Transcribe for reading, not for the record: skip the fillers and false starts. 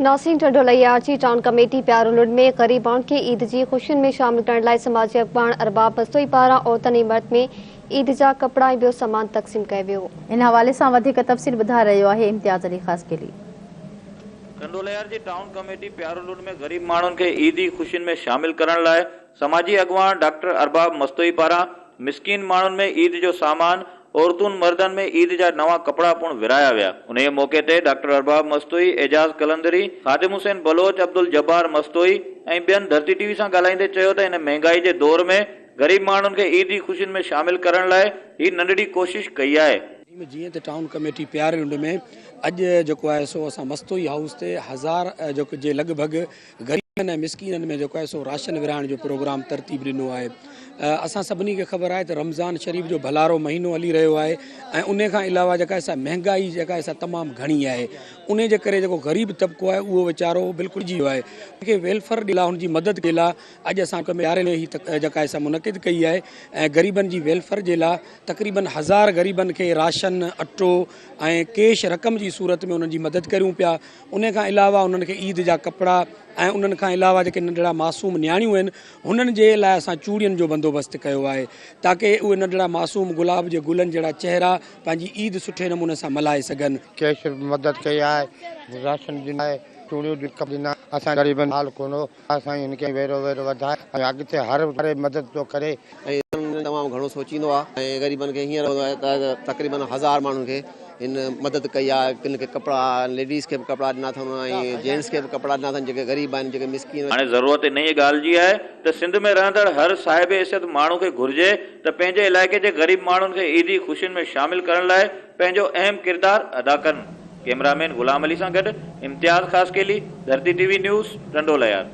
नासिर टंडोलैया जी town committee प्यारोलुड में गरीब माण्हुनि खे ईद जी ख़ुशियुनि में शामिल करण लाइ समाजी अॻवान अरबाब मस्तोई पारां औरतनि ऐं मर्द में ईद जा कपड़ा ऐं ॿियो सामान तक़सीम कयो वियो। इन हवाले सां वधीक तफ़सील ॿुधाए रहियो आहे इम्तियाज़ अली ख़ासकेली। टंडोलैया जी टाउन कमेटी प्यारोलुड में गरीब माण्हुनि खे ईदी ख़ुशियुनि में शामिल करण लाइ समाजी अॻवान डॉक्टर अरबाब मस्तोई पारां मिस्किन माण्हुनि में ईद जो सामान औरतुनि मर्दनि में ईद जा नवा कपड़ा पिणु विराया विया। उन मौके ते डॉक्टर अरबाब मस्तोई, एजाज कलंदरी, खादिम हुसैन बलोच, अब्दुल जब्बार मस्तोई ऐं ॿियनि धरती टीवी सां ॻाल्हाईंदे चयो त इन महांगाई जे दौर में गरीब माण्हुनि खे ईदी ख़ुशियुनि में शामिल करण लाइ ही नंढड़ी कोशिश कई आहे। जीअं त टाउन कमेटी प्यारोलुड में अॼु जेको आहे सो असां मस्तोई हाउस ते 1000 जे लॻभॻि गरीबनि ऐं मिस्कीननि में जेको आहे सो राशन विराइण जो प्रोग्राम तरतीब ॾिनो आहे। असां सभिनी खे ख़बर आहे त रमज़ान शरीफ़ जो भलारो महीनो हली रहियो आहे ऐं उन खां अलावा जेका असां महांगाई जेका असां तमामु घणी आहे, उन जे करे जेको ग़रीब तबिको आहे उहो वीचारो बिल्कुलु जी वियो आहे। उनखे वेलफेयर जे लाइ हुनजी मदद जे लाइ अॼु असां प्यारे में ही जेका असां मुनक़िद कई आहे ऐं ग़रीबनि जी वेलफेयर जे लाइ तक़रीबन 1000 ग़रीबनि खे राशन, अटो ऐं कैश रक़म जी सूरत में उन्हनि जी मदद करियूं पिया। उन खां अलावा उन्हनि खे ईद जा कपिड़ा ऐं उन्हनि खां अलावा जेके नंढड़ा मासूम नियाणियूं आहिनि हुननि जे लाइ असां चूड़ियुनि जो बंदोबस्तु कयो आहे ताकी उहे नंढड़ा मासूम गुलाब जे गुलनि जहिड़ा चेहरा पंहिंजी ईद सुठे नमूने सां मल्हाए सघनि। कैश मदद कई आहे, राशन ॾिना आहे, चूड़ियूं ॾिना। असां ग़रीबनि हाल कोन्हो, असां हिनखे वेरो वधाए ऐं अॻिते हर मदद थो करे। तमामु घणो सोचींदो आहे ऐं ग़रीबनि खे हींअर त तक़रीबन 1000 माण्हुनि खे हिन मदद कई आहे। किन खे कपिड़ा, लेडीज़ खे बि कपिड़ा ॾिना अथनि ऐं जेंट्स खे बि कपिड़ा ॾिना अथनि जेके ग़रीब आहिनि, जेके मिस्कीन। हाणे ज़रूरत इन ई ॻाल्हि जी आहे त सिंध में रहंदड़ हर साहिब हैसियत माण्हू खे घुर्जे त पंहिंजे इलाइक़े जे ग़रीब माण्हुनि खे ईदी ख़ुशियुनि में शामिल करण लाइ पंहिंजो अहम किरदारु अदा कनि। कैमरामैन गुलाम अली सां गॾु इम्तियाज़ ख़ासकेली, धरती टीवी न्यूज़, टंडोलैया।